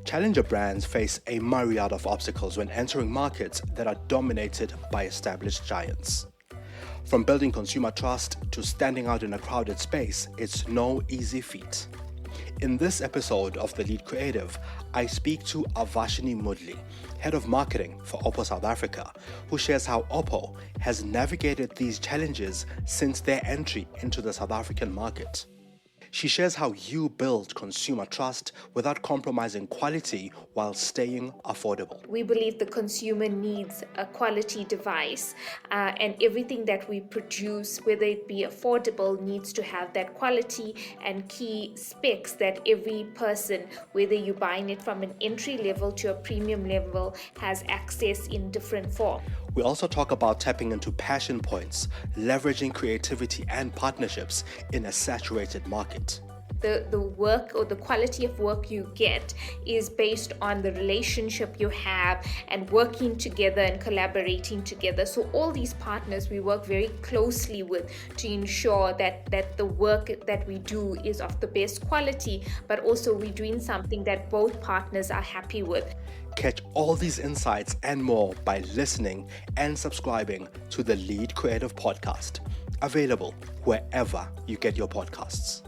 Challenger brands face a myriad of obstacles when entering markets that are dominated by established giants. From building consumer trust to standing out in a crowded space, it's no easy feat. In this episode of The Lead Creative, I speak to Avashnee Moodley, Head of Marketing for OPPO South Africa, who shares how OPPO has navigated these challenges since their entry into the South African market. She shares how you build consumer trust without compromising quality while staying affordable. We believe the consumer needs a quality device, and everything that we produce, whether it be affordable, needs to have that quality and key specs that every person, whether you're buying it from an entry level to a premium level, has access in different forms. We also talk about tapping into passion points, leveraging creativity and partnerships in a saturated market. The work or the quality of work you get is based on the relationship you have and working together and collaborating together. So all these partners we work very closely with to ensure that the work that we do is of the best quality, but also we're doing something that both partners are happy with. Catch all these insights and more by listening and subscribing to the Lead Creative Podcast, available wherever you get your podcasts.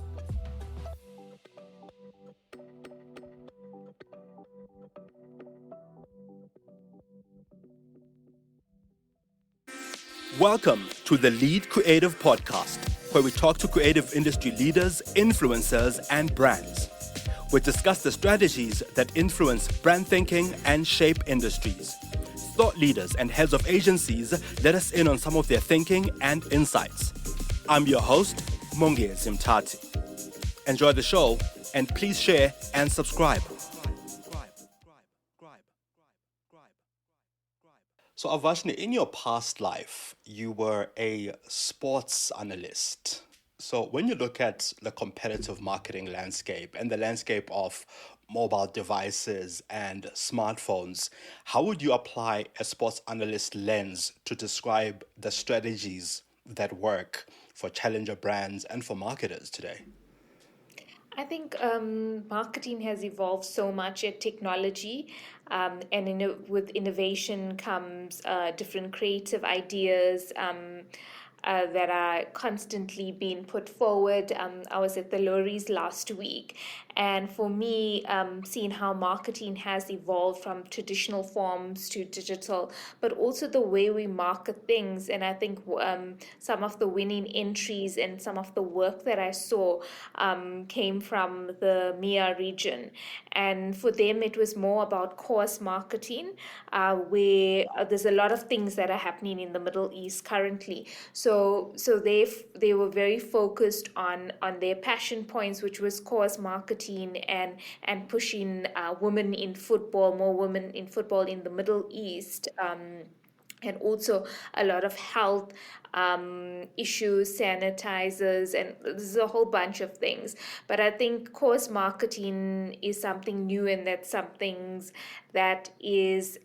Welcome to the Lead Creative Podcast, where we talk to creative industry leaders, influencers, and brands. We discuss the strategies that influence brand thinking and shape industries. Thought leaders and heads of agencies let us in on some of their thinking and insights. I'm your host, Mongezi Mtati. Enjoy the show, and please share and subscribe. So Avashnee, in your past life, you were a sports analyst. So when you look at the competitive marketing landscape and the landscape of mobile devices and smartphones, how would you apply a sports analyst lens to describe the strategies that work for challenger brands and for marketers today? I think marketing has evolved so much at technology, and with innovation comes different creative ideas that are constantly being put forward. I was at the Lorries last week, and for me, seeing how marketing has evolved from traditional forms to digital, but also the way we market things. And I think some of the winning entries and some of the work that I saw came from the MEA region. And for them, it was more about course marketing, where there's a lot of things that are happening in the Middle East currently. So they were very focused on their passion points, which was cause marketing and pushing women in football, more women in football in the Middle East. And also a lot of health issues, sanitizers, and there's a whole bunch of things. But I think course marketing is something new, and that's something that is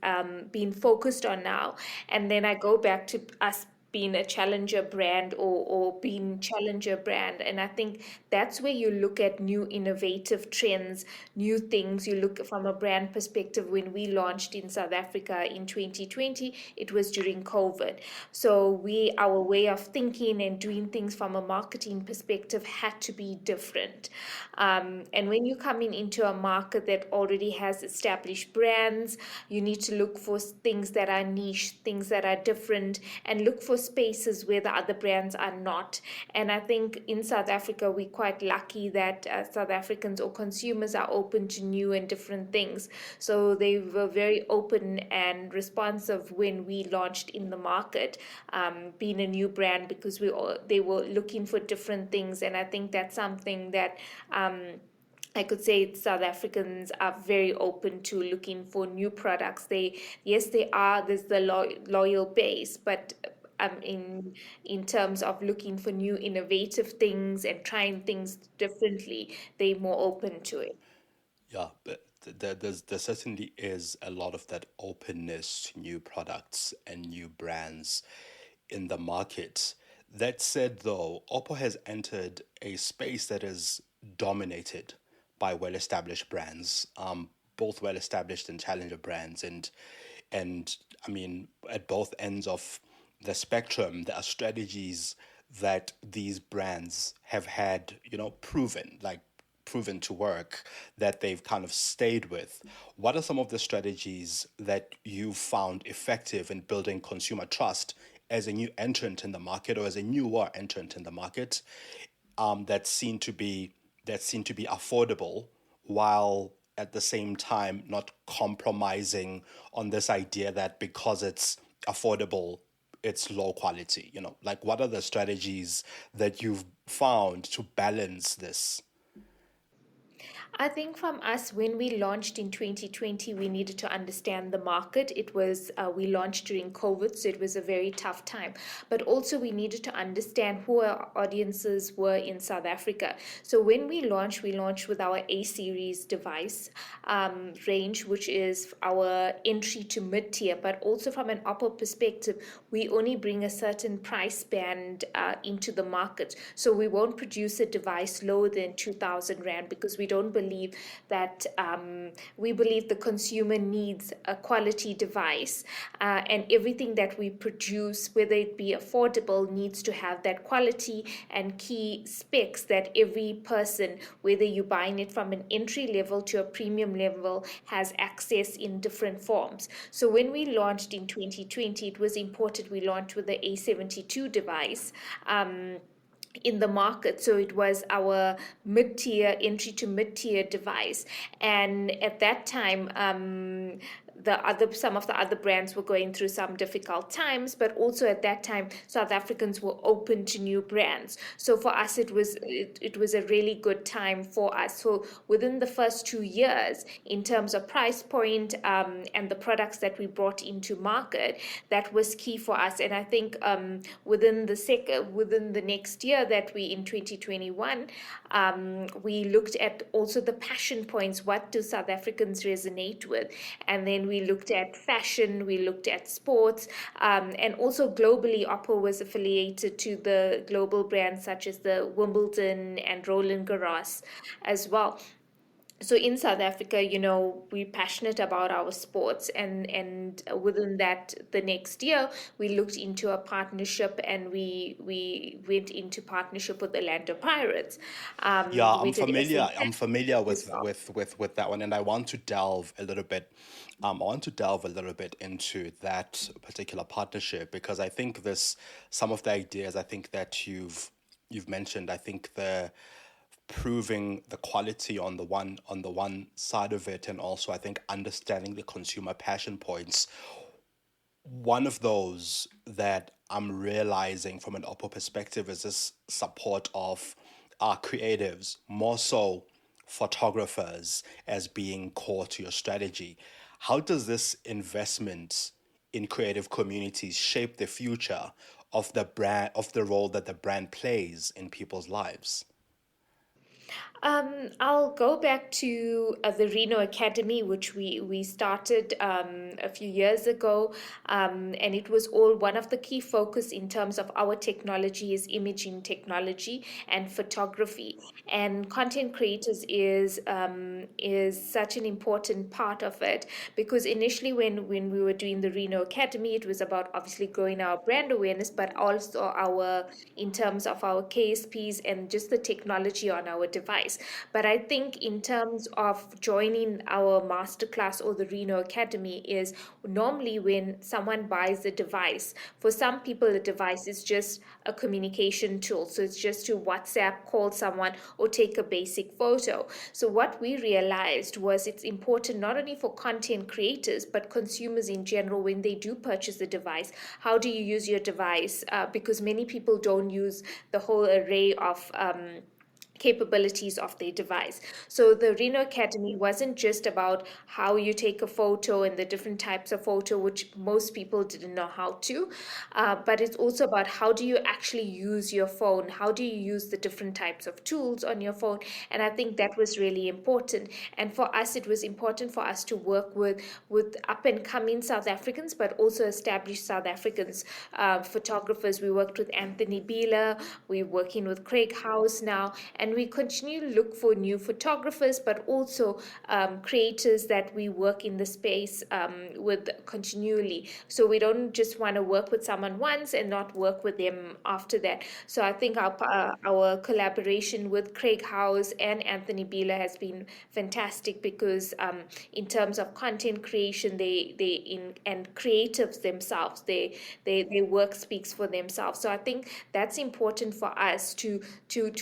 being focused on now. And then I go back to us being a challenger brand or being challenger brand. And I think that's where you look at new innovative trends, new things. You look from a brand perspective. When we launched in South Africa in 2020, it was during COVID. So our way of thinking and doing things from a marketing perspective had to be different. And when you're coming into a market that already has established brands, you need to look for things that are niche, things that are different, and look for spaces where the other brands are not. And I think in South Africa, we're quite lucky that South Africans or consumers are open to new and different things. So they were very open and responsive when we launched in the market, being a new brand, because they were looking for different things. And I think that's something that I could say South Africans are very open to looking for new products. There's the loyal base, but in terms of looking for new innovative things and trying things differently, they're more open to it. Yeah, but there certainly is a lot of that openness to new products and new brands in the market. That said, though, Oppo has entered a space that is dominated by well-established brands, both well-established and challenger brands, and I mean, at both ends of the spectrum, there are strategies that these brands have had, proven to work, that they've kind of stayed with. What are some of the strategies that you've found effective in building consumer trust as a new entrant in the market, or as a newer entrant in the market, that seem to be affordable, while at the same time not compromising on this idea that because it's affordable, it's low quality? Like, what are the strategies that you've found to balance this? I think from us, when we launched in 2020, we needed to understand the market. We launched during COVID, so it was a very tough time. But also, we needed to understand who our audiences were in South Africa. So when we launched with our A series device range, which is our entry to mid tier. But also, from an OPPO perspective, we only bring a certain price band into the market. So we won't produce a device lower than 2,000 Rand, because we don't believe that we believe the consumer needs a quality device, and everything that we produce, whether it be affordable, needs to have that quality and key specs that every person, whether you're buying it from an entry level to a premium level, has access in different forms. So when we launched in 2020, it was important we launched with the A72 device in the market. So it was our mid-tier, entry to mid-tier device. And at that time, some of the other brands were going through some difficult times, but also at that time, South Africans were open to new brands. So for us, it was a really good time for us. So within the first 2 years, in terms of price point and the products that we brought into market, that was key for us. And I think within the next year, that we in 2021, we looked at also the passion points. What do South Africans resonate with? And then we looked at fashion, we looked at sports, and also globally, OPPO was affiliated to the global brands such as the Wimbledon and Roland Garros as well. So in South Africa, we're passionate about our sports, and within that, the next year, we looked into a partnership, and we went into partnership with Orlando Pirates. Yeah, We did I'm familiar as with well. that one, and I want to delve a little bit. Into that particular partnership, because I think this some of the ideas I think that you've mentioned. I think the proving the quality on the one side of it, and also I think understanding the consumer passion points. One of those that I'm realizing from an Oppo perspective is this support of our creatives, more so photographers, as being core to your strategy. How does this investment in creative communities shape the future of the brand, of the role that the brand plays in people's lives? I'll go back to the Reno Academy, which we started a few years ago, and it was all one of the key focus in terms of our technology is imaging technology and photography, and content creators is such an important part of it, because initially when we were doing the Reno Academy, it was about obviously growing our brand awareness, but also our in terms of our KSPs and just the technology on our device. But I think in terms of joining our masterclass or the Reno Academy is normally when someone buys a device, for some people a device is just a communication tool. So it's just to WhatsApp, call someone, or take a basic photo. So what we realized was it's important not only for content creators, but consumers in general, when they do purchase a device, how do you use your device? Because many people don't use the whole array of capabilities of their device. So the Reno Academy wasn't just about how you take a photo and the different types of photo, which most people didn't know how to, but it's also about how do you actually use your phone? How do you use the different types of tools on your phone? And I think that was really important. And for us, it was important for us to work with up and coming South Africans, but also established South Africans photographers. We worked with Anthony Beeler, we're working with Craig House now, and we continue to look for new photographers, but also creators that we work in the space with continually. So we don't just want to work with someone once and not work with them after that. So I think our collaboration with Craig House and Anthony Beeler has been fantastic because in terms of content creation, and creatives themselves, their work speaks for themselves. So I think that's important for us to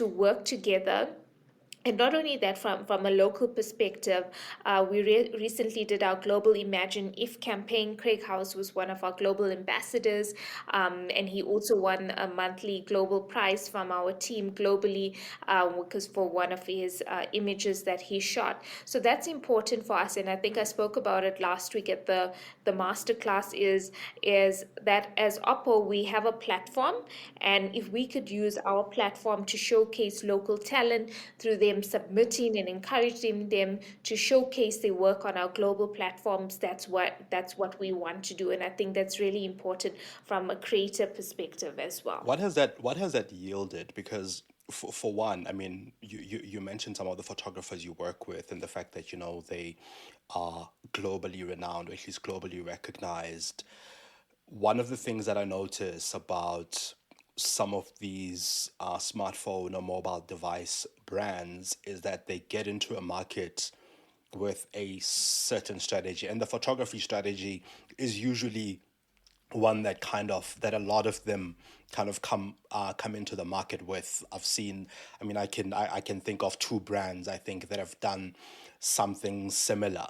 work together. And not only that, from a local perspective, we recently did our Global Imagine If campaign. Craig House was one of our global ambassadors, and he also won a monthly global prize from our team globally because for one of his images that he shot. So that's important for us, and I think I spoke about it last week at the masterclass. Is that as OPPO we have a platform, and if we could use our platform to showcase local talent through them submitting and encouraging them to showcase their work on our global platforms, that's what we want to do, and I think that's really important from a creator perspective as well. What has that yielded? Because for one, I mean, you mentioned some of the photographers you work with and the fact that they are globally renowned, or at least globally recognized. One of the things that I notice about some of these smartphone or mobile device brands is that they get into a market with a certain strategy, and the photography strategy is usually one that a lot of them kind of come into the market with. I've seen, I mean, I can think of two brands I think that have done something similar.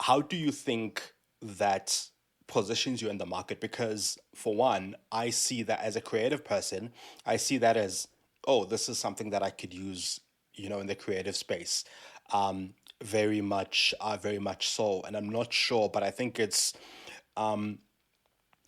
How do you think that positions you in the market? Because for one, I see that as a creative person, I see that as, oh, this is something that I could use, in the creative space. Very much so. And I'm not sure, but I think I'm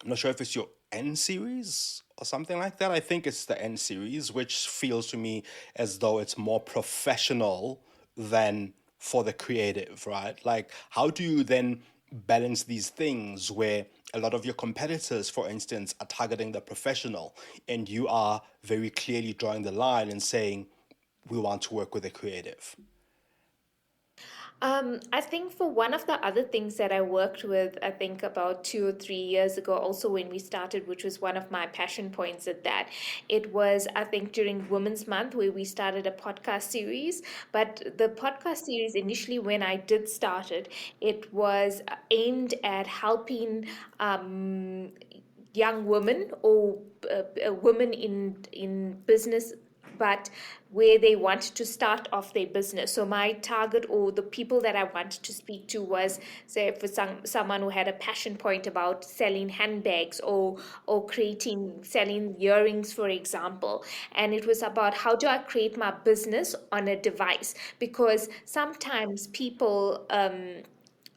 not sure if it's your N series or something like that. I think it's the N series, which feels to me as though it's more professional than for the creative, right? Like, how do you then balance these things where a lot of your competitors, for instance, are targeting the professional, and you are very clearly drawing the line and saying, we want to work with the creative? I think for one of the other things that I worked with, I think about 2 or 3 years ago, also when we started, which was one of my passion points at that, it was, I think, during Women's Month where we started a podcast series. But the podcast series, initially, when I did start it, it was aimed at helping young women or women in business, but where they wanted to start off their business. So my target or the people that I wanted to speak to was, say, for someone who had a passion point about selling handbags or selling earrings, for example. And it was about how do I create my business on a device, because sometimes people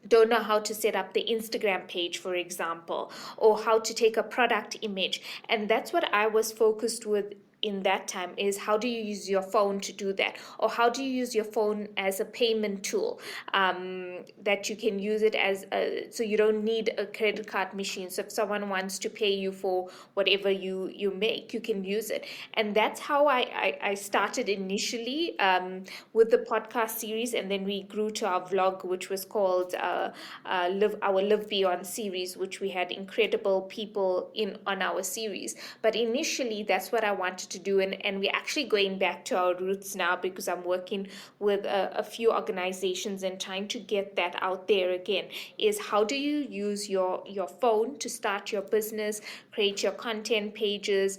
don't know how to set up the Instagram page, for example, or how to take a product image. And that's what I was focused with in that time, is how do you use your phone to do that, or how do you use your phone as a payment tool, that you can use it as so you don't need a credit card machine. So if someone wants to pay you for whatever you make, you can use it. And that's how I started initially with the podcast series, and then we grew to our vlog, which was called Live Beyond series, which we had incredible people in on our series. But initially, that's what I wanted to do, and we're actually going back to our roots now, because I'm working with a few organizations and trying to get that out there again, is how do you use your phone to start your business, create your content pages,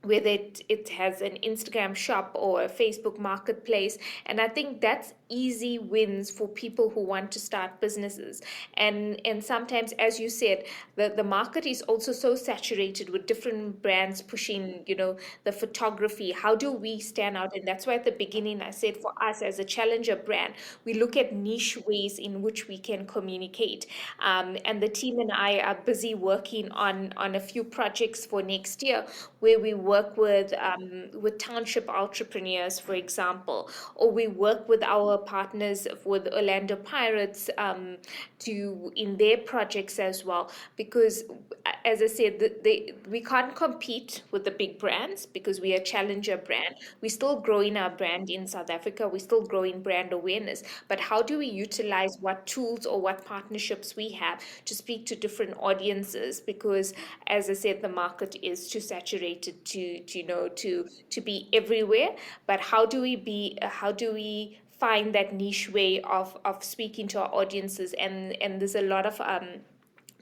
whether it has an Instagram shop or a Facebook marketplace. And I think that's easy wins for people who want to start businesses. And sometimes, as you said, the market is also so saturated with different brands pushing, the photography. How do we stand out? And that's why at the beginning I said, for us as a challenger brand, we look at niche ways in which we can communicate. And the team and I are busy working on a few projects for next year, where we work with township entrepreneurs, for example, or we work with our partners with Orlando Pirates, to in their projects as well. Because, as I said, we can't compete with the big brands because we are a challenger brand. We're still growing our brand in South Africa. We're still growing brand awareness. But how do we utilize what tools or what partnerships we have to speak to different audiences? Because, as I said, the market is too saturated to be everywhere. But how do we find that niche way of speaking to our audiences? And there's a lot of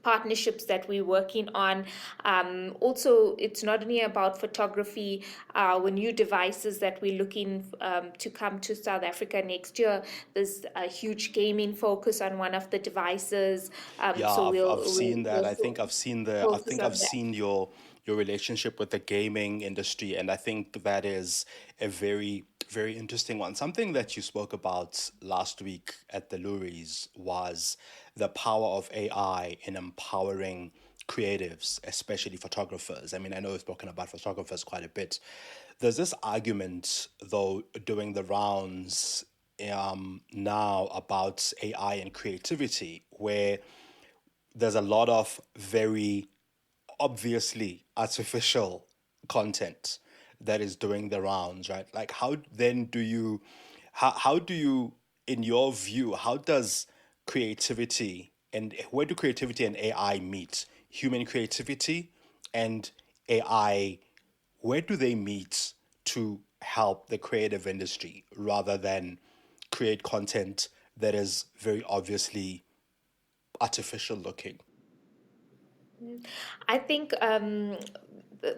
partnerships that we're working on. Also, it's not only about photography. New devices that we're looking to come to South Africa next year. There's a huge gaming focus on one of the devices. Yeah, So I've seen that. I think I focus think on I've that. seen your relationship with the gaming industry, and I think that is a very very interesting one. Something that you spoke about last week at the Luries was the power of AI in empowering creatives, especially photographers. I mean, I know we've spoken about photographers quite a bit. There's this argument, though, doing the rounds now about AI and creativity, where there's a lot of very obviously artificial content that is doing the rounds, right? Like, how then do you, how do you, in your view, how does creativity and where do creativity and AI meet? Human creativity and AI, where do they meet to help the creative industry rather than create content that is very obviously artificial looking? I think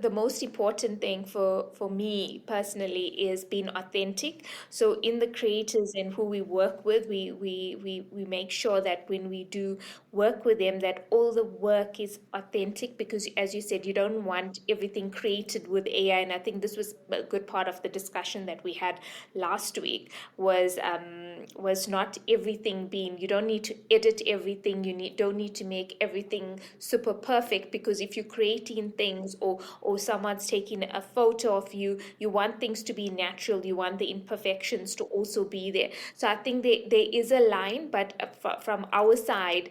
the most important thing for me personally is being authentic. So in the creators and who we work with, we make sure that when we do work with them, that all the work is authentic. Because, as you said, you don't want everything created with AI. And I think this was a good part of the discussion that we had last week, was not everything being, you don't need to edit everything, don't need to make everything super perfect. Because if you're creating things, or someone's taking a photo of you, you want things to be natural, you want the imperfections to also be there. So I think there is a line, but from our side,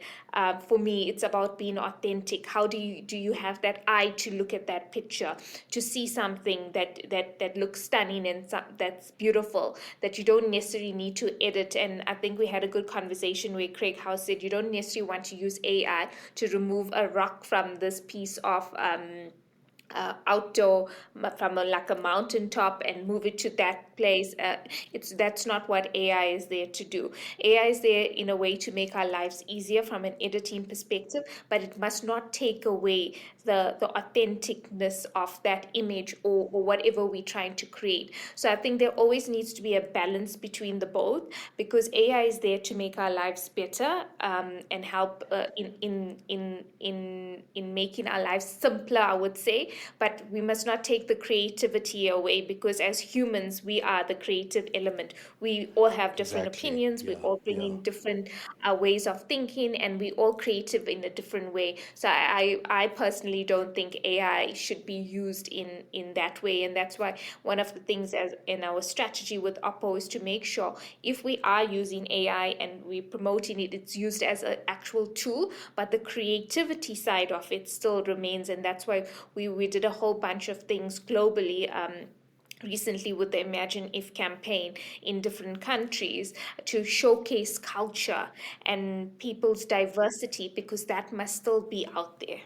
for me, it's about being authentic. How do you have that eye to look at that picture, to see something that looks stunning and that's beautiful, that you don't necessarily need to edit? And I think we had a good conversation where Craig House said you don't necessarily want to use AI to remove a rock from this piece of outdoor, from like a mountaintop, and move it to that place. That's not what AI is there to do. AI is there in a way to make our lives easier from an editing perspective, but it must not take away the authenticness of that image, or whatever we're trying to create. So I think there always needs to be a balance between the both, because AI is there to make our lives better, and help in making our lives simpler, I would say. But we must not take the creativity away, because as humans, we are the creative element. We all have different Exactly. opinions. We Yeah. all bring Yeah. in different ways of thinking, and we all creative in a different way. So I personally don't think AI should be used in that way. And that's why one of the things as in our strategy with OPPO is to make sure, if we are using AI and we're promoting it, it's used as an actual tool, but the creativity side of it still remains. And that's why we did a whole bunch of things globally, recently with the Imagine If campaign in different countries, to showcase culture and people's diversity, because that must still be out there.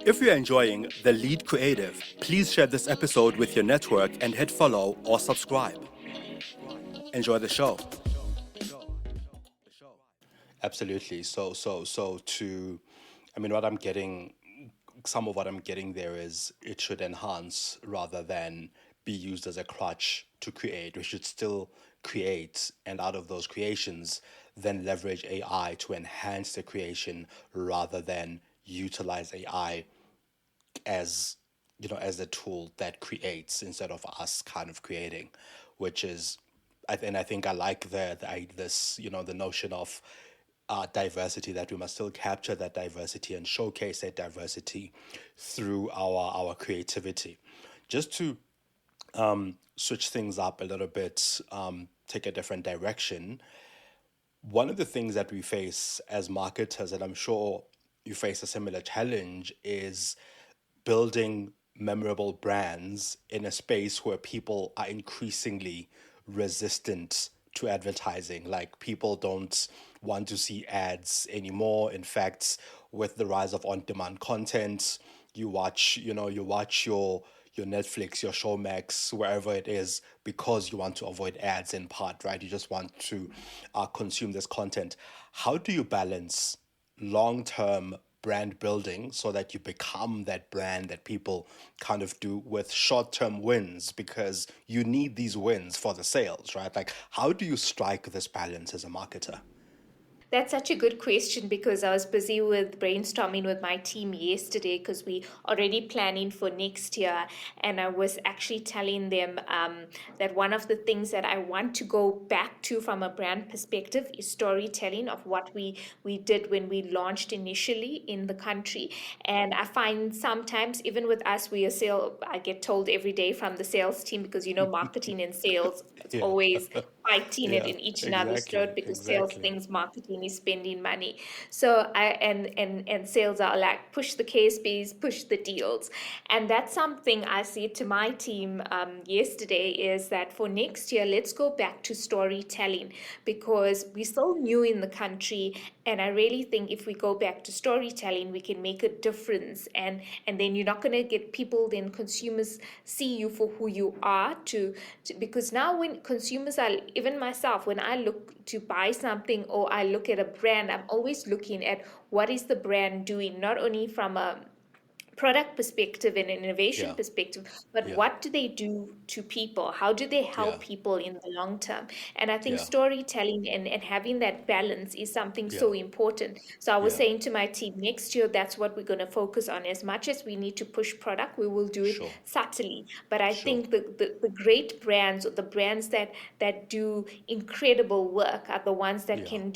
If you're enjoying The Lead Creative, please share this episode with your network and hit follow or subscribe. Enjoy the show. Absolutely. So to, I mean, what I'm getting some of what I'm getting there is it should enhance rather than be used as a crutch to create. We should still create, and out of those creations, then leverage AI to enhance the creation rather than utilize AI as as a tool that creates instead of us kind of creating, which is and I think I like this the notion of diversity, that we must still capture that diversity and showcase that diversity through our creativity. Just to switch things up a little bit, take a different direction. One of the things that we face as marketers, and I'm sure you face a similar challenge, is building memorable brands in a space where people are increasingly resistant to advertising. Like, people don't want to see ads anymore. In fact, with the rise of on-demand content, you watch your Netflix, your Showmax, wherever it is, because you want to avoid ads in part, right? You just want to consume this content. How do you balance long-term brand building so that you become that brand that people kind of do, with short-term wins, because you need these wins for the sales, right? Like, how do you strike this balance as a marketer? That's such a good question because I was busy with brainstorming with my team yesterday because we already planning for next year, and I was actually telling them that one of the things that I want to go back to from a brand perspective is storytelling of what we did when we launched initially in the country. And I find sometimes even with us, I get told every day from the sales team, because marketing and sales, it's Yeah. always fighting it Yeah, in each another's throat exactly, because sales exactly. thinks marketing is spending money. So and sales are like, push the KSPs, push the deals. And that's something I said to my team yesterday, is that for next year, let's go back to storytelling, because we're so new in the country. And I really think if we go back to storytelling, we can make a difference. And then you're not going to get people, then consumers see you for who you are, because now when consumers are, even myself, when I look to buy something or I look at a brand, I'm always looking at what is the brand doing, not only from a product perspective and an innovation Yeah, perspective, but yeah, what do they do to people? How do they yeah, help people in the long term? And I think yeah, storytelling and having that balance is something yeah, so important. So I was yeah. saying to my team, next year, that's what we're going to focus on. As much as we need to push product, we will do it Sure, subtly. But I sure. think the great brands, or the brands that do incredible work, are the ones that Yeah. can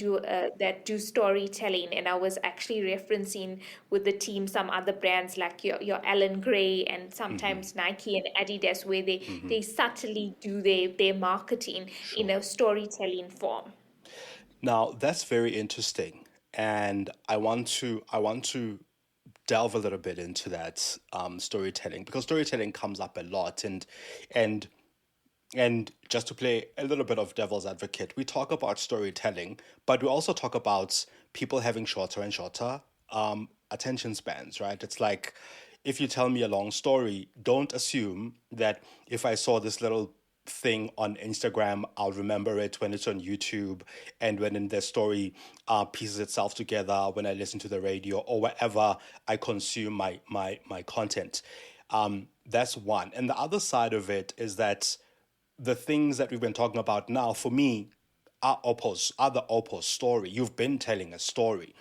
do storytelling. And I was actually referencing with the team some other brands like your Alan Gray and sometimes Nike and Adidas, where they subtly do their marketing in Sure. a storytelling form. Now that's very interesting, and I want to delve a little bit into that storytelling, because storytelling comes up a lot, and and just to play a little bit of devil's advocate, we talk about storytelling, but we also talk about people having shorter and shorter attention spans, right? It's like, if you tell me a long story, don't assume that if I saw this little thing on Instagram, I'll remember it when it's on YouTube, and when in the story pieces itself together when I listen to the radio or wherever I consume my content. That's one. And the other side of it is that the things that we've been talking about now, for me, are the OPPO story. You've been telling a story.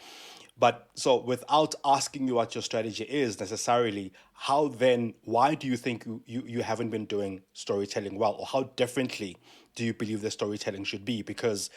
But so, without asking you what your strategy is necessarily, how then, why do you think you haven't been doing storytelling well? Or how differently do you believe the storytelling should be? Because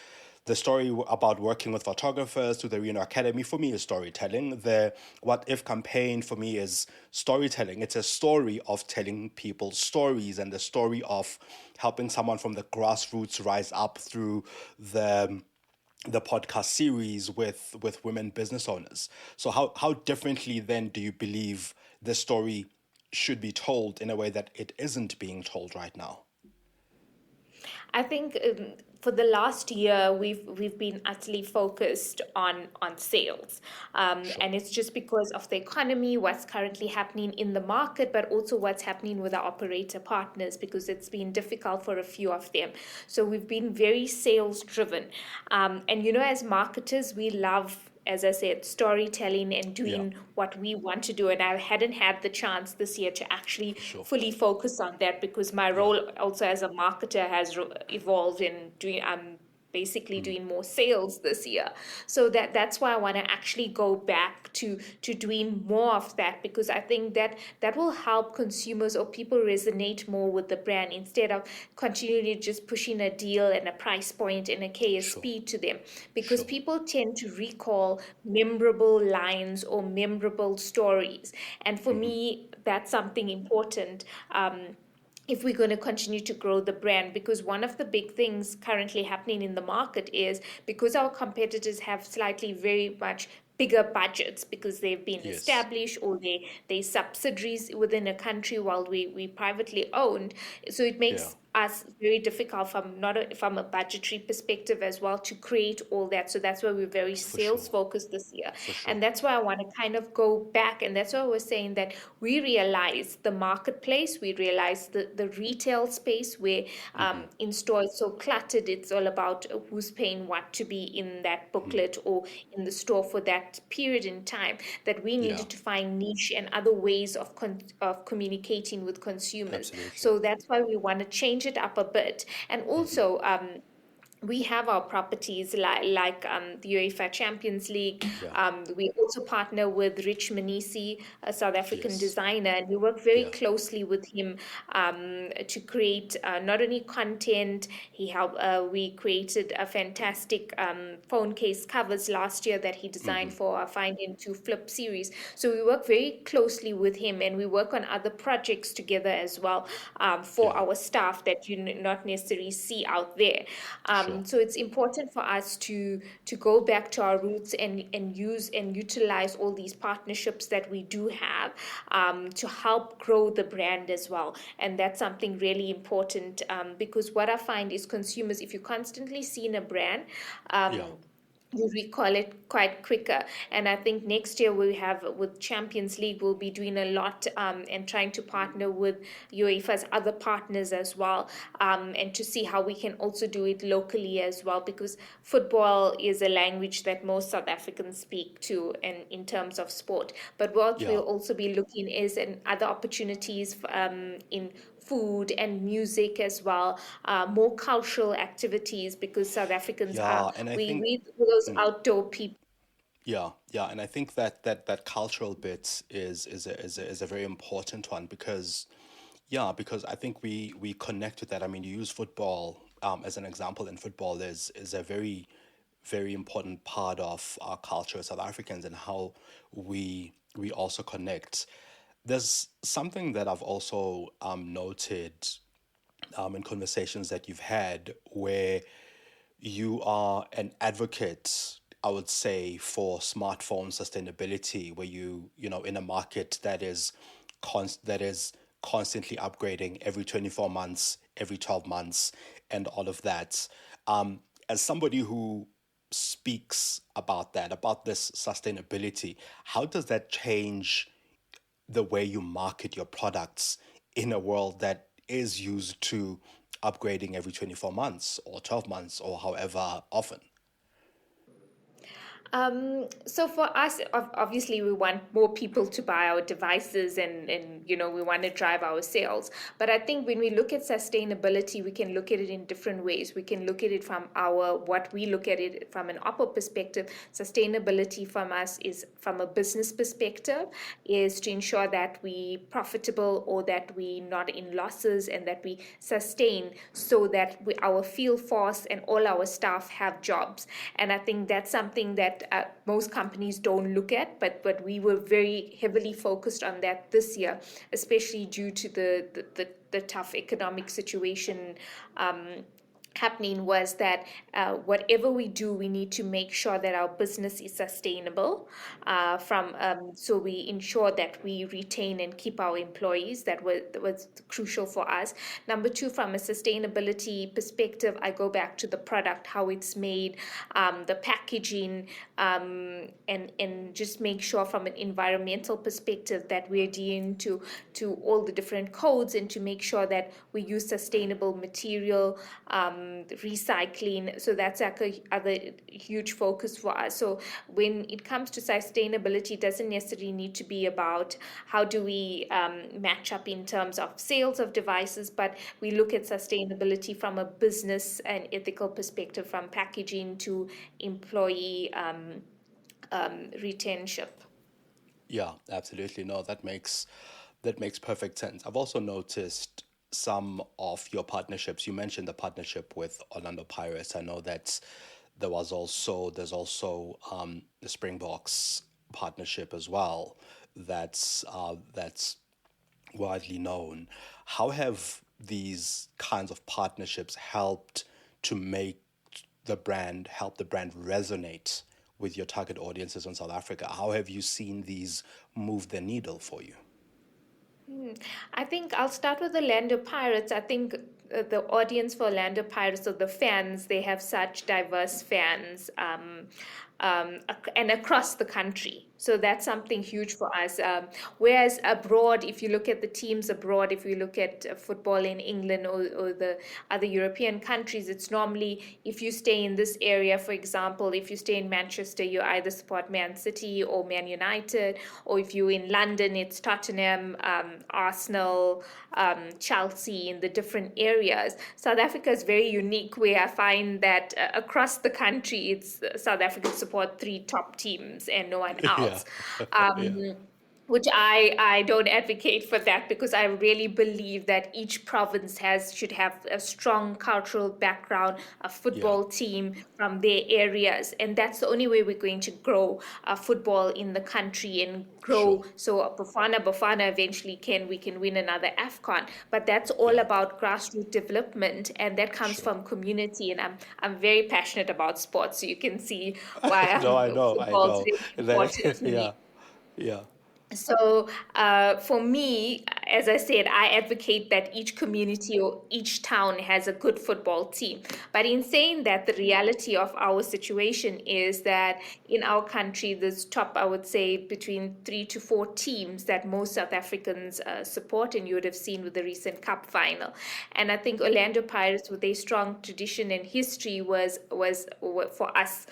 the story about working with photographers to the Reno Academy, for me, is storytelling. The What If campaign, for me, is storytelling. It's a story of telling people stories, and the story of helping someone from the grassroots rise up through the podcast series with women business owners. So how differently then do you believe the story should be told in a way that it isn't being told right now? I think for the last year we've been utterly focused on sales, Sure. and it's just because of the economy, what's currently happening in the market, but also what's happening with our operator partners, because it's been difficult for a few of them. So we've been very sales driven, and as marketers, we love as I said, storytelling and Yeah, doing what we want to do. And I hadn't had the chance this year to actually for sure. fully focus on that because my Yeah. role also as a marketer has evolved in doing, I'm basically doing more sales this year. So that's why I want to actually go back to doing more of that, because I think that that will help consumers or people resonate more with the brand instead of continually just pushing a deal and a price point and a Sure. KSP to them, because Sure. people tend to recall memorable lines or memorable stories. And for me, that's something important. If we're going to continue to grow the brand, because one of the big things currently happening in the market is because our competitors have slightly very much bigger budgets because they've been Yes. established, or they subsidiaries within a country while we privately owned, so it Yeah. makes us very difficult from a budgetary perspective as well to create all that. So that's why we're very For sales sure. focused this year. For sure. And that's why I want to kind of go back, and that's why I was saying that we realize the marketplace, we realize the retail space where in store it's so cluttered, it's all about who's paying what to be in that booklet or in the store for that period in time, that we Yeah. needed to find niche and other ways of communicating with consumers. Absolutely. So that's why we want to change it up a bit. And also, we have our properties like the UEFA Champions League. Yeah. We also partner with Rich Manisi, a South African Yes. designer, and we work very Yeah. closely with him to create not only content. He helped. We created a fantastic phone case covers last year that he designed for our Find Into Flip series. So we work very closely with him, and we work on other projects together as well for Yeah. our staff that you not necessarily see out there. Sure. So it's important for us to go back to our roots and use and utilize all these partnerships that we do have to help grow the brand as well. And that's something really important because what I find is consumers, if you constantly see in a brand, Yeah. you recall it quite quicker. And I think next year we have with Champions League, we'll be doing a lot and trying to partner with UEFA's other partners as well, and to see how we can also do it locally as well, because football is a language that most South Africans speak to, and in terms of sport. But what Yeah. we'll also be looking is in other opportunities in food and music as well, more cultural activities, because South Africans are Yeah. And I think we those outdoor people. yeah, yeah, and I think that cultural bit is a very important one because yeah, because I think we connect with that. I mean, you use football as an example. In football is a very important part of our culture as South Africans and how we also connect. There's something that I've also noted in conversations that you've had where you are an advocate, I would say, for smartphone sustainability, where you know, in a market that is constantly upgrading every 24 months, every 12 months, and all of that. As somebody who speaks about that, about this sustainability, how does that change the way you market your products in a world that is used to upgrading every 24 months or 12 months or however often? So for us, obviously, we want more people to buy our devices, and we want to drive our sales. But I think when we look at sustainability, we can look at it in different ways. We can look at it from what we look at it from an OPPO perspective. Sustainability from us is from a business perspective, is to ensure that we profitable or that we not in losses and that we sustain, so that our field force and all our staff have jobs. And I think that's something that most companies don't look at, but we were very heavily focused on that this year, especially due to the tough economic situation happening. Was that whatever we do, we need to make sure that our business is sustainable. So we ensure that we retain and keep our employees. That was crucial for us. Number two, from a sustainability perspective, I go back to the product, how it's made, the packaging, and just make sure from an environmental perspective that we're adhering to all the different codes, and to make sure that we use sustainable material, recycling. So that's like a other huge focus for us. So when it comes to sustainability, it doesn't necessarily need to be about how do we match up in terms of sales of devices, but we look at sustainability from a business and ethical perspective, from packaging to employee retention. Yeah, absolutely. No, that makes perfect sense. I've also noticed some of your partnerships. You mentioned the partnership with Orlando Pirates. I know that there's also the Springboks partnership as well. That's widely known. How have these kinds of partnerships help the brand resonate with your target audiences in South Africa? How have you seen these move the needle for you? I think I'll start with Orlando Pirates. I think the audience for Orlando Pirates, or the fans, they have such diverse fans, and across the country. So that's something huge for us. Whereas abroad, if you look at the teams abroad, if you look at football in England, or the other European countries, it's normally, if you stay in this area, for example, if you stay in Manchester, you either support Man City or Man United, or if you're in London, it's Tottenham, Arsenal, Chelsea, in the different areas. South Africa is very unique, where I find that across the country, it's South Africa support three top teams and no one Yeah. else. Yeah. Um, which I don't advocate for that, because I really believe that each province should have a strong cultural background, a Yeah. football team from their areas, and that's the only way we're going to grow football in the country and grow. Sure. So Bafana eventually we can win another AFCON, but that's all Yeah. about grassroots development, and that comes Sure. from community. And I'm very passionate about sports, so you can see why No, I football is know. really important to me. Yeah. Yeah. So, for me, as I said, I advocate that each community or each town has a good football team. But in saying that, the reality of our situation is that in our country, there's top, I would say, between 3 to 4 teams that most South Africans support, and you would have seen with the recent Cup final. And I think Orlando Pirates, with a strong tradition and history, was for us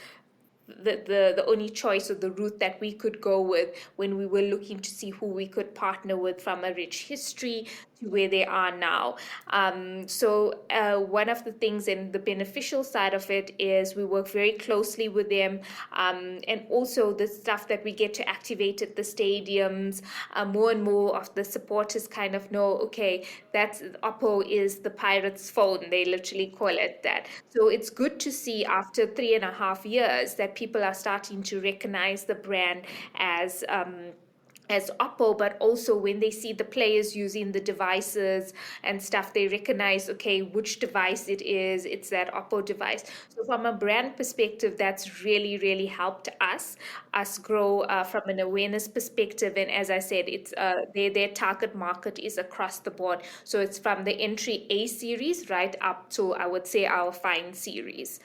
the only choice, or the route that we could go with, when we were looking to see who we could partner with, from a rich history to where they are now. One of the things, and the beneficial side of it, is we work very closely with them, and also the stuff that we get to activate at the stadiums. More and more of the supporters kind of know, okay, that's OPPO is the Pirates' phone. They literally call it that. So it's good to see, after 3.5 years, that people are starting to recognize the brand as OPPO, but also when they see the players using the devices and stuff, they recognize, okay, which device it is. It's that OPPO device. So from a brand perspective, that's really, really helped us grow from an awareness perspective. And as I said, it's their target market is across the board. So it's from the entry A series right up to, I would say, our fine series.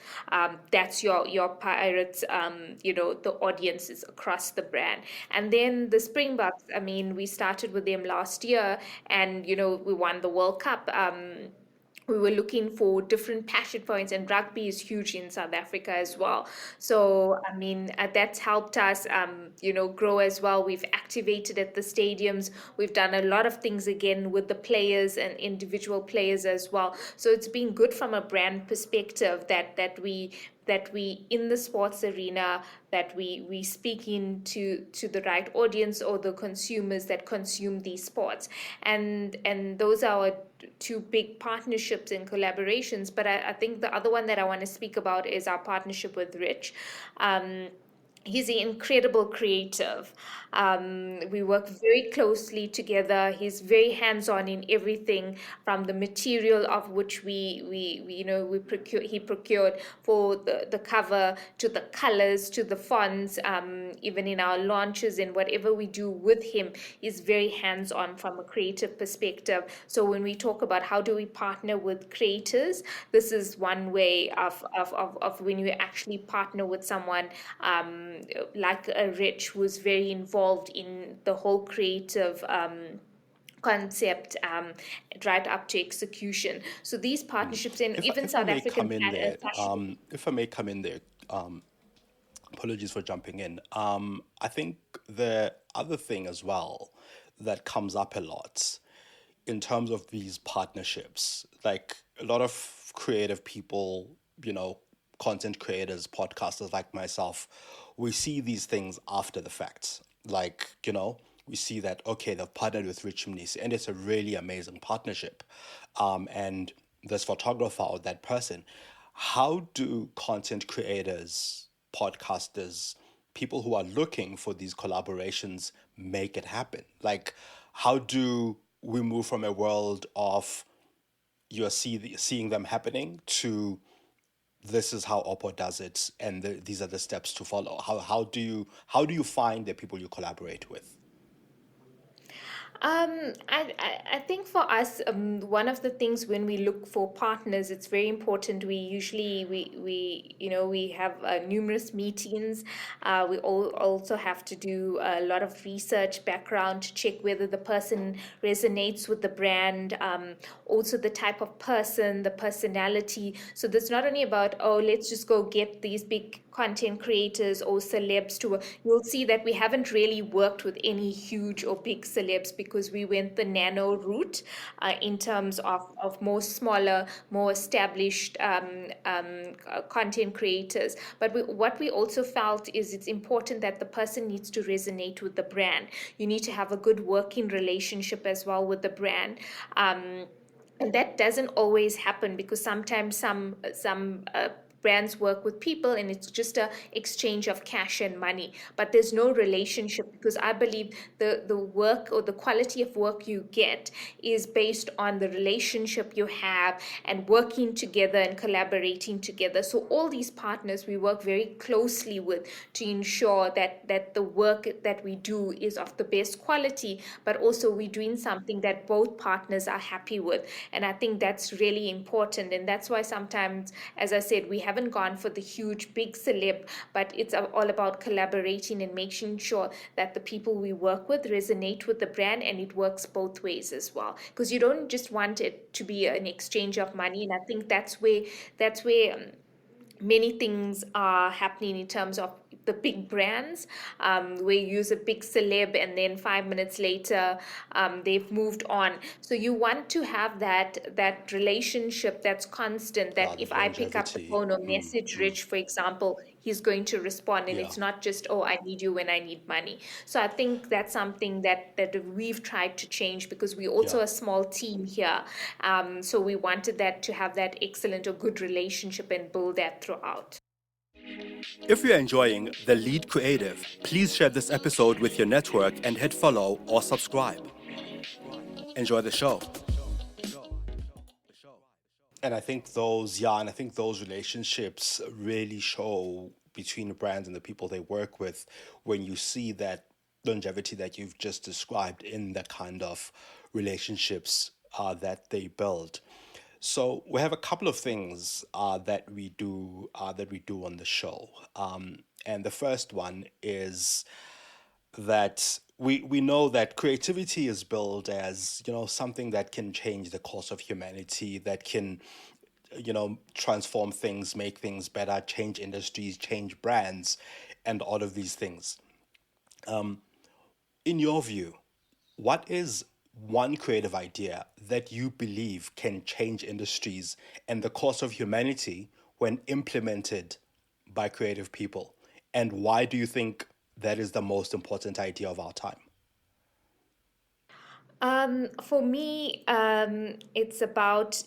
That's your Pirates, the audience is across the brand. And then the Springboks, I mean, we started with them last year, and we won the World Cup. We were looking for different passion points, and rugby is huge in South Africa as well. So, I mean, that's helped us, grow as well. We've activated at the stadiums. We've done a lot of things again with the players and individual players as well. So it's been good from a brand perspective that we in the sports arena, that we speak into to the right audience, or the consumers that consume these sports. And those are our two big partnerships and collaborations. But I think the other one that I want to speak about is our partnership with Rich. He's an incredible creative. We work very closely together. He's very hands-on in everything, from the material of which he procured for the cover, to the colors, to the fonts, even in our launches and whatever we do with him is very hands-on from a creative perspective. So when we talk about how do we partner with creators, this is one way of when you actually partner with someone like a Rich, who's very involved in the whole creative concept right up to execution. So these partnerships, and even If I South may African come in there, fashion. if I may come in there, apologies for jumping in. I think the other thing as well that comes up a lot in terms of these partnerships, like a lot of creative people, content creators, podcasters like myself, we see these things after the fact. Like, we see that, okay, they've partnered with Rich Mnisi and it's a really amazing partnership. And this photographer or that person, how do content creators, podcasters, people who are looking for these collaborations make it happen? Like, how do we move from a world of seeing them happening to this is how OPPO does it and these are the steps to follow? How do you find the people you collaborate with? I think for us, one of the things when we look for partners, it's very important. We usually we have numerous meetings. We also have to do a lot of research background to check whether the person resonates with the brand. Also the type of person, the personality. So there's not only about, oh, let's just go get these big content creators or celebs to. You'll see that we haven't really worked with any huge or big celebs because we went the nano route in terms of more smaller, more established content creators. But what we also felt is it's important that the person needs to resonate with the brand. You need to have a good working relationship as well with the brand. And that doesn't always happen because sometimes some brands work with people and it's just a exchange of cash and money, but there's no relationship, because I believe the work or the quality of work you get is based on the relationship you have and working together and collaborating together. So all these partners we work very closely with to ensure that the work that we do is of the best quality, but also we're doing something that both partners are happy with. And I think that's really important, and that's why sometimes, as I said, we haven't gone for the huge big celeb, but it's all about collaborating and making sure that the people we work with resonate with the brand, and it works both ways as well, because you don't just want it to be an exchange of money. And I think that's where many things are happening in terms of the big brands, where you use a big celeb and then 5 minutes later they've moved on. So you want to have that relationship that's constant, that if There's I pick up the longevity. phone or message Rich, for example, he's going to respond, and Yeah. it's not just, oh, I need you when I need money. So I think that's something that we've tried to change, because we're Yeah. also a small team here. So we wanted that to have that excellent or good relationship and build that throughout. If you're enjoying The Lead Creative, please share this episode with your network and hit follow or subscribe. Enjoy the show. And I think those relationships really show between the brands and the people they work with when you see that longevity that you've just described in the kind of relationships that they build. So we have a couple of things that we do on the show, and the first one is that we know that creativity is billed as something that can change the course of humanity, that can transform things, make things better, change industries, change brands, and all of these things. In your view, what is one creative idea that you believe can change industries and the course of humanity when implemented by creative people? And why do you think that is the most important idea of our time? For me, it's about,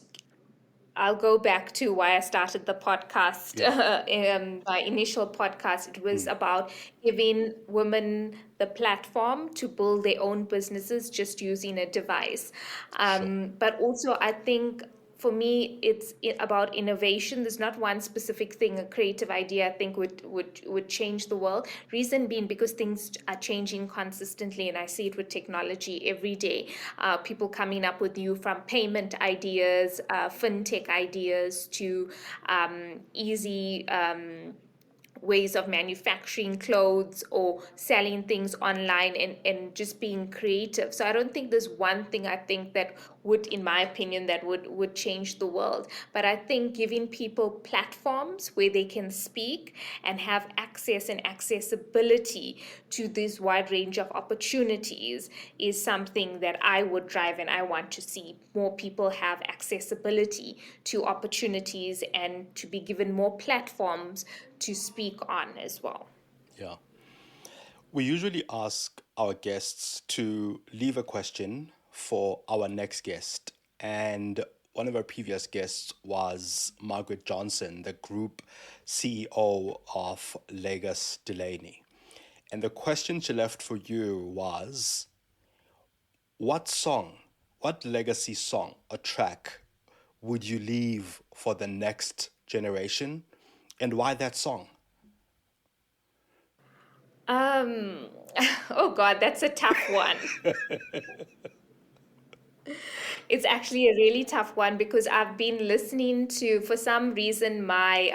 I'll go back to why I started the podcast. Yeah. My initial podcast, it was about giving women the platform to build their own businesses just using a device. Sure. But also, I think for me, it's about innovation. There's not one specific thing, a creative idea I think would change the world. Reason being because things are changing consistently, and I see it with technology every day. People coming up with new, from payment ideas, fintech ideas, to easy ways of manufacturing clothes or selling things online, and just being creative. So I don't think there's one thing I think that would, in my opinion, that would change the world. But I think giving people platforms where they can speak and have access and accessibility to this wide range of opportunities is something that I would drive, and I want to see more people have accessibility to opportunities and to be given more platforms to speak on as well. Yeah. We usually ask our guests to leave a question for our next guest. And one of our previous guests was Margaret Johnson, the group CEO of Lagos Delaney. And the question she left for you was, what song, what legacy song or track would you leave for the next generation? And why that song? Um, oh God, that's a tough one. It's actually a really tough one because I've been listening to, for some reason, my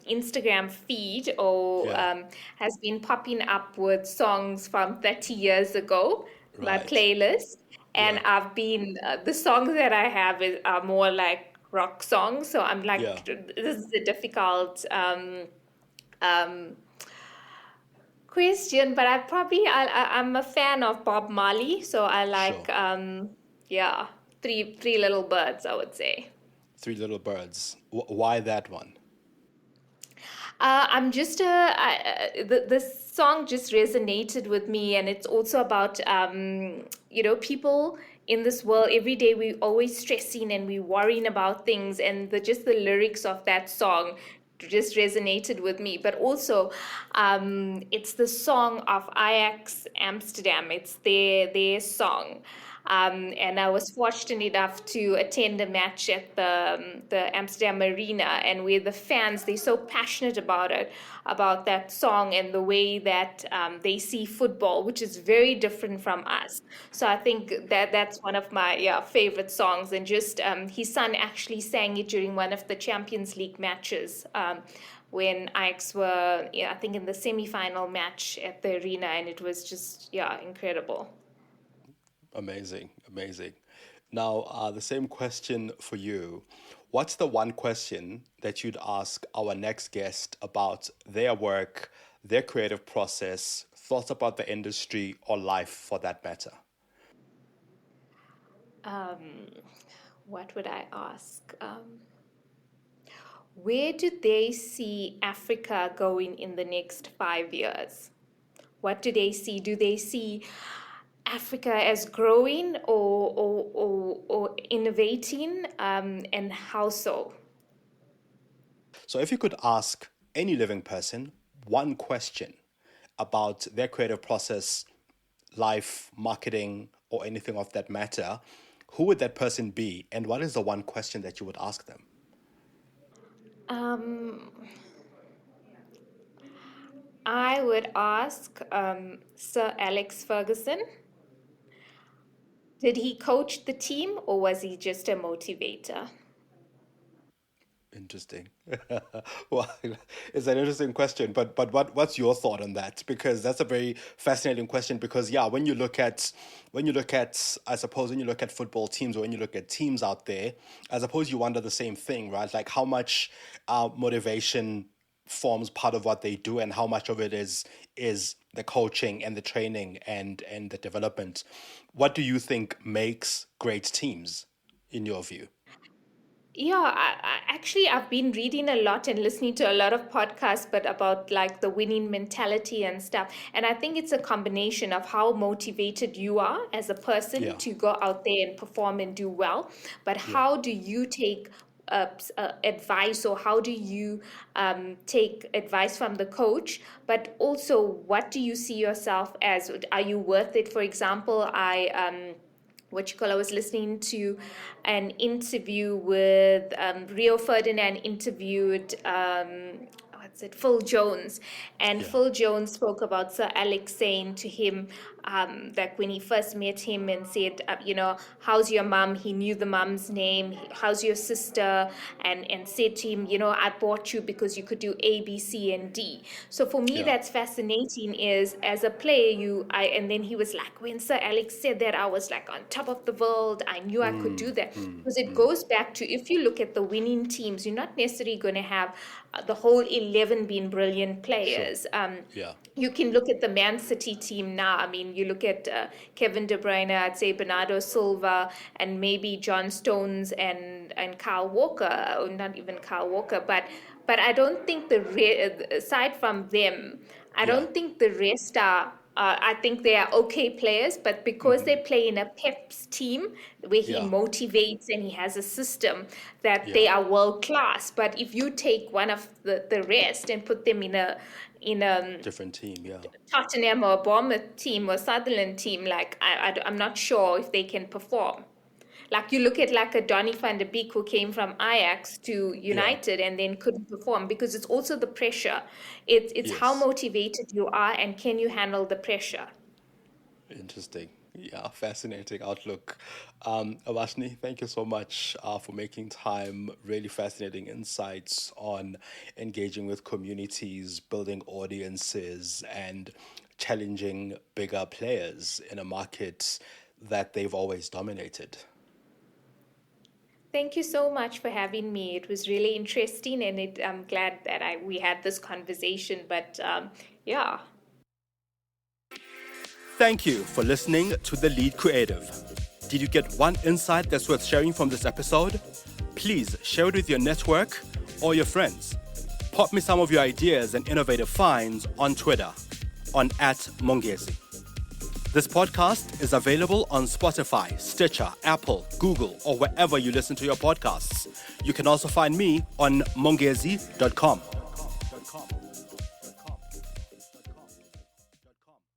Instagram feed or Yeah, has been popping up with songs from 30 years ago, my right. playlist. And Yeah, I've been, the songs that I have are more like rock songs. So I'm yeah, like, this is a difficult um, question, but I'm a fan of Bob Marley, so I like sure. yeah, three little birds, I would say. Three Little Birds. Why that one? I'm just the song just resonated with me, and it's also about people in this world. Every day we always stressing and we worrying about things, and just the lyrics of that song just resonated with me. But also, it's the song of Ajax Amsterdam. It's their song. And I was fortunate enough to attend a match at the Amsterdam Arena, and where the fans, they're so passionate about it, about that song and the way that they see football, which is very different from us. So I think that that's one of my favorite songs. And just his son actually sang it during one of the Champions League matches. When Ajax were, I think, in the semi-final match at the arena, and it was just, incredible. Amazing, amazing. Now, the same question for you. What's the one question that you'd ask our next guest about their work, their creative process, thoughts about the industry, or life for that matter? Um, what would I ask? Where do they see Africa going in the next 5 years? What do they see? Do they see Africa as growing or innovating? And how so? So, if you could ask any living person one question about their creative process, life, marketing, or anything of that matter, who would that person be? And what is the one question that you would ask them? Um, I would ask Sir Alex Ferguson. Did he coach the team or was he just a motivator? Interesting. Well, it's an interesting question, but what's your thought on that? Because that's a very fascinating question. Because yeah, when you look at I suppose when you look at football teams or when you look at teams out there, I suppose you wonder the same thing, right? Like how much motivation forms part of what they do, and how much of it is the coaching and the training and the development. What do you think makes great teams, in your view? Yeah, actually, I've been reading a lot and listening to a lot of podcasts, but about like the winning mentality and stuff. And I think it's a combination of how motivated you are as a person Yeah, to go out there and perform and do well, but yeah. how do you take advice, or how do you take advice from the coach, but also what do you see yourself as? Are you worth it? For example, I was listening to an interview with Rio Ferdinand interviewed Phil Jones. And Yeah. Phil Jones spoke about Sir Alex saying to him, that when he first met him and said, how's your mum? He knew the mum's name. How's your sister? And said to him, I bought you because you could do A, B, C, and D. So for me, Yeah. that's fascinating. Is as a player, and then he was like, when Sir Alex said that, I was like on top of the world. I knew I could do that, because it goes back to, if you look at the winning teams, you're not necessarily going to have the whole 11 being brilliant players. Yeah. You can look at the Man City team now. I mean, you look at Kevin De Bruyne, I'd say Bernardo Silva, and maybe John Stones and Kyle Walker, or not even Kyle Walker, but I don't think aside from them, I don't think the rest are. I think they are okay players, but because they play in a Pep's team where he Yeah. motivates and he has a system, that Yeah. they are world class. But if you take one of the rest and put them in a Different team, yeah. Tottenham or Bournemouth team or Sutherland team, like I'm not sure if they can perform. Like you look at like a Donny van de Beek who came from Ajax to United and then couldn't perform, because it's also the pressure. It's how Yes. motivated you are and can you handle the pressure. Interesting. Yeah, fascinating outlook. Avashnee, thank you so much for making time. Really fascinating insights on engaging with communities, building audiences, and challenging bigger players in a market that they've always dominated. Thank you so much for having me. It was really interesting, and I'm glad that we had this conversation. But yeah. Thank you for listening to The Lead Creative. Did you get one insight that's worth sharing from this episode? Please share it with your network or your friends. Pop me some of your ideas and innovative finds on Twitter on @Mongezi. This podcast is available on Spotify, Stitcher, Apple, Google, or wherever you listen to your podcasts. You can also find me on mongezi.com.